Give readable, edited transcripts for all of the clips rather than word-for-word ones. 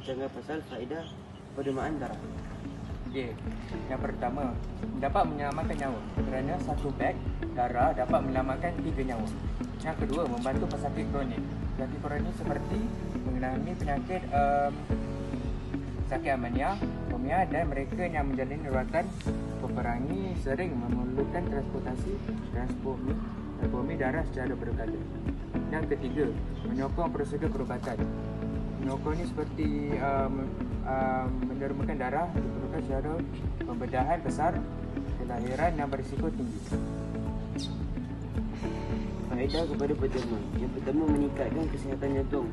bincangkan pasal faedah pendermaan darah. Okey, yang pertama, dapat menyelamatkan nyawa kerana satu beg darah dapat menyelamatkan 3 nyawa. Yang kedua, membantu pesakit kronik. Pesakit kronik seperti mengalami penyakit sakit anemia, dan mereka yang menjalani rawatan peperangi sering memerlukan transportasi transfusi darah secara berkala. Yang ketiga, menyokong prosedur perubatan. Menyokong ni seperti mendermakan darah diperlukan secara pembedahan besar kelahiran yang berisiko tinggi. Faedah kepada penderma. Yang pertama, meningkatkan kesihatan jantung.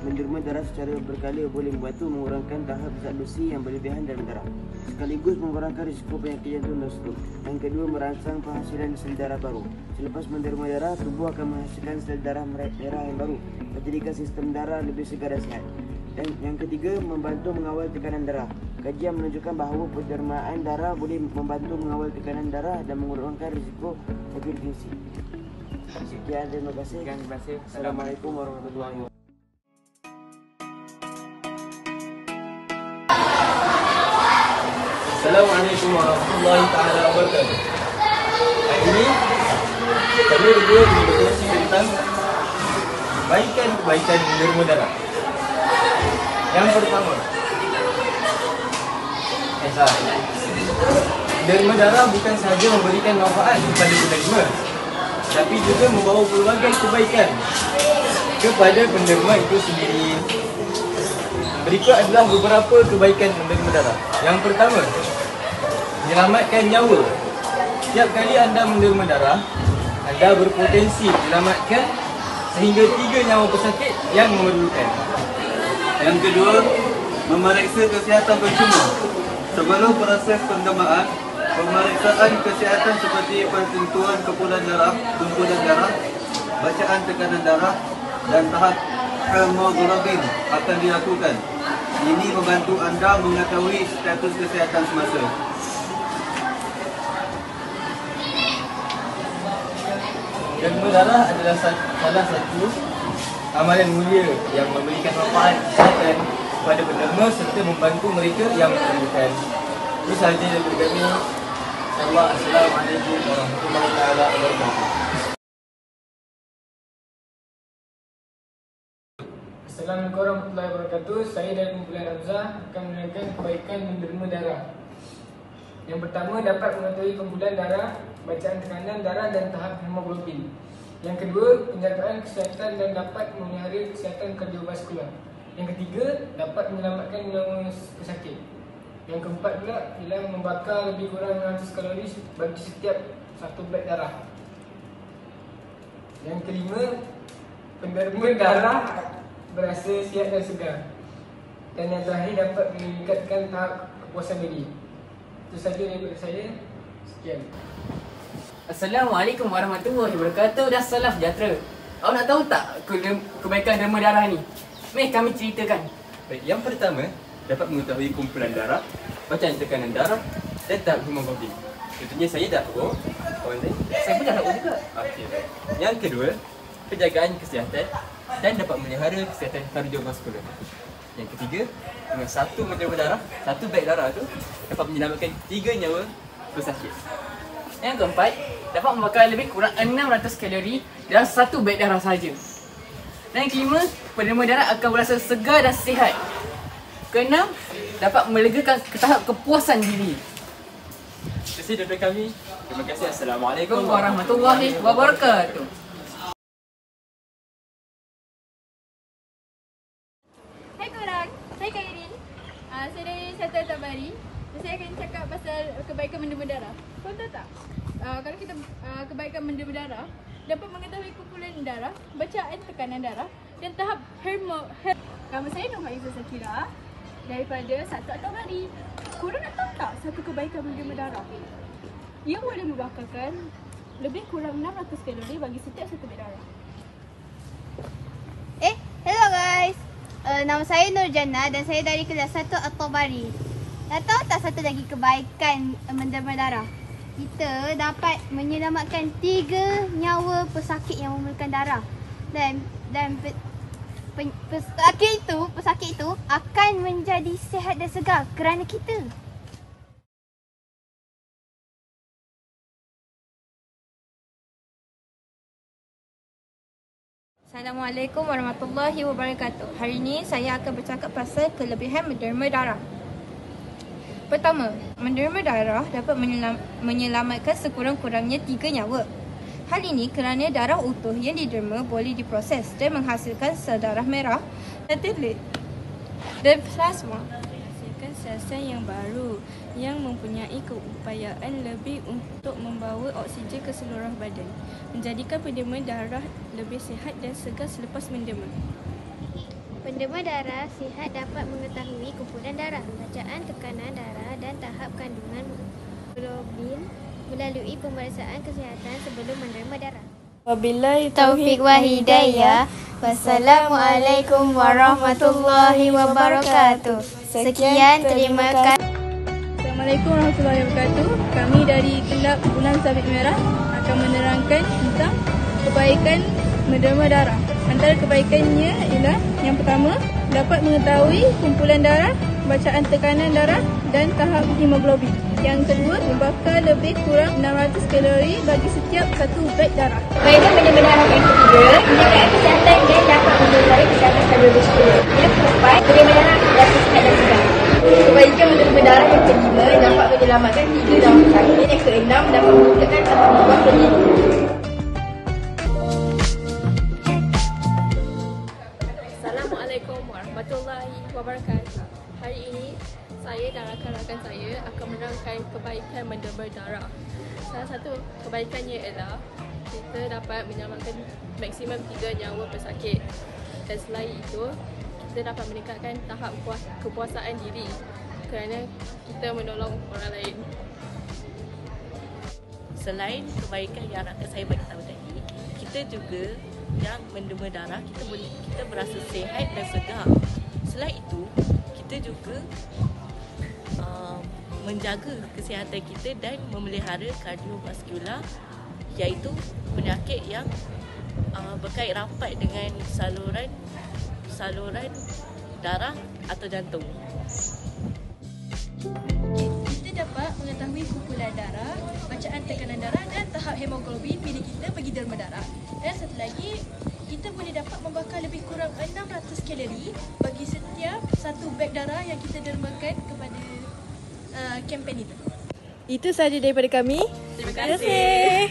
Menderma darah secara berkala boleh membantu mengurangkan tahap zat besi yang berlebihan dalam darah, sekaligus mengurangkan risiko penyakit jantung dan strok. Yang kedua, merangsang penghasilan sel darah baru. Selepas menderma darah, tubuh akan menghasilkan sel darah merah yang baru, menjadikan sistem darah lebih segar dan sihat. Dan yang ketiga, membantu mengawal tekanan darah. Kajian menunjukkan bahawa pendermaan darah boleh membantu mengawal tekanan darah dan mengurangkan risiko hipertensi. Sekian, terima kasih. Assalamualaikum warahmatullahi wabarakatuh. Assalamualaikum warahmatullahi taala wabarakatuh. Hari ini kami berdua berkongsi tentang kebaikan menderma darah. Yang pertama, menderma darah bukan sahaja memberikan manfaat kepada penerima, tapi juga membawa pelbagai kebaikan kepada penderma itu sendiri. Berikut adalah beberapa kebaikan menderma darah. Yang pertama, menyelamatkan nyawa. Setiap kali anda menderma darah, anda berpotensi menyelamatkan sehingga 3 nyawa pesakit yang memerlukan. Yang kedua, memeriksa kesihatan percuma. Sebelum proses pendermaan, pemeriksaan kesihatan seperti penentuan kumpulan darah, bacaan tekanan darah dan tahap hemoglobin akan dilakukan. Ini membantu anda mengetahui status kesihatan semasa. Menderma darah adalah salah satu amalan mulia yang memberikan manfaat kesihatan kepada penderma serta membantu mereka yang memerlukan. Itu sahaja daripada kami. InsyaAllah, Assalamualaikum warahmatullahi wabarakatuh. Assalamualaikum warahmatullahi wabarakatuh. Saya dari kumpulan Hamzah akan menerangkan kebaikan menderma darah. Yang pertama, dapat mengetahui kumpulan darah, bacaan tekanan darah dan tahap hemoglobin. Yang kedua, penjagaan kesihatan dan dapat memelihara kesihatan kardiovaskular. Yang ketiga, dapat menyelamatkan nyawa pesakit. Yang keempat pula ialah membakar lebih kurang 600 kalori bagi setiap satu beg darah. Yang kelima, penderma darah berasa sihat dan segar. Dan yang terakhir, dapat meningkatkan tahap kepuasan diri. Itu sahaja daripada saya. Sekian. Assalamualaikum warahmatullahi wabarakatuh dan salam sejahtera. Awak nak tahu tak kebaikan derma darah ni? Mari kami ceritakan. Baik, yang pertama, dapat mengetahui kumpulan darah, bacaan tekanan darah dan tahap hemoglobin. Tentunya saya dah tahu. Kawan lain? Saya pun dah tahu juga. Okey, baik. Yang kedua, penjagaan kesihatan dan dapat memelihara kesihatan kardiovaskular. Yang ketiga, dengan satu menderma darah, satu beg darah tu dapat menyelamatkan 3 nyawa pesakit. Yang keempat, dapat membakar lebih kurang 600 kalori dalam satu beg darah sahaja. Dan yang kelima, penderma darah akan berasa segar dan sihat. Keenam, dapat melegakan tahap kepuasan diri. Terima kasih daripada kami. Terima kasih. Assalamualaikum warahmatullahi wabarakatuh. Hai korang, saya Kak Irin. Saya dari Satu Tabari. Saya akan cakap pasal kebaikan menderma darah. Kau tahu tak? Kalau kita kebaikan menderma darah, dapat mengetahui kumpulan darah, bacaan tekanan darah dan tahap Nama saya Nur Haizah Zakira daripada Satu Tabari. Korang nak tahu tak satu kebaikan menderma darah? Ia boleh membakarkan lebih kurang 600 kalori bagi setiap satu beg darah. Hello guys. Nama saya Nur Jannah dan saya dari kelas 1 At-Tabari. Nak tahu tak satu lagi kebaikan menderma darah? Kita dapat menyelamatkan 3 nyawa pesakit yang memerlukan darah. Dan pesakit itu akan menjadi sihat dan segar kerana kita. Assalamualaikum warahmatullahi wabarakatuh. Hari ini saya akan bercakap pasal kelebihan menderma darah. Pertama, menderma darah dapat menyelamatkan sekurang-kurangnya 3 nyawa. Hal ini kerana darah utuh yang diderma boleh diproses dan menghasilkan sel darah merah, platelet dan plasma. Menghasilkan sel-sel yang baru yang mempunyai keupayaan lebih untuk membawa oksigen ke seluruh badan, menjadikan penderma darah lebih sihat dan segar selepas menderma. Penderma darah sihat dapat mengetahui kumpulan darah, bacaan tekanan darah dan tahap kandungan hemoglobin melalui pemeriksaan kesihatan sebelum menderma darah. Wabillahi Taufik wa hidayah. Wassalamualaikum warahmatullahi wabarakatuh. Sekian, terima kasih. Assalamualaikum warahmatullahi wabarakatuh. Kami dari Kelab Bulan Sabit Merah akan menerangkan tentang kebaikan menderma darah. Antara kebaikannya ialah yang pertama, dapat mengetahui kumpulan darah, bacaan tekanan darah dan tahap hemoglobin. Yang kedua, membakar lebih kurang 600 kalori bagi setiap 1 beg darah. Kebaikan menderma darah yang ketiga, menjaga kesihatan dan dapat menjaga kesihatan kardiovaskular. Yang keempat, menderma darah rasa sihat dan segar. Kebaikan menderma darah yang kelima, dapat menyelamatkan 3 nyawa penyakit. Yang keenam, dapat meningkatkan tahap tubuh sendiri. Assalamualaikum warahmatullahi wabarakatuh. Hari ini saya dan rakan-rakan saya akan menerangkan kebaikan menderma darah. Salah satu kebaikannya ialah kita dapat menyelamatkan maksimum 3 nyawa pesakit. Dan selain itu, kita dapat meningkatkan tahap kepuasaan diri kerana kita menolong orang lain. Selain kebaikan yang rakan saya bagi tahu tadi, kita juga yang menderma darah, kita berasa sihat dan segar. Selain itu, kita juga menjaga kesihatan kita dan memelihara kardiovaskular, iaitu penyakit yang berkait rapat dengan saluran darah atau jantung. Kita dapat mengetahui kumpulan darah, bacaan tekanan darah dan tahap hemoglobin bila kita pergi derma darah. Dan satu lagi, kita boleh dapat membakar lebih kurang 600 kalori bagi setiap 1 beg darah yang kita dermakan kepada kempen itu. Itu sahaja daripada kami. Terima kasih.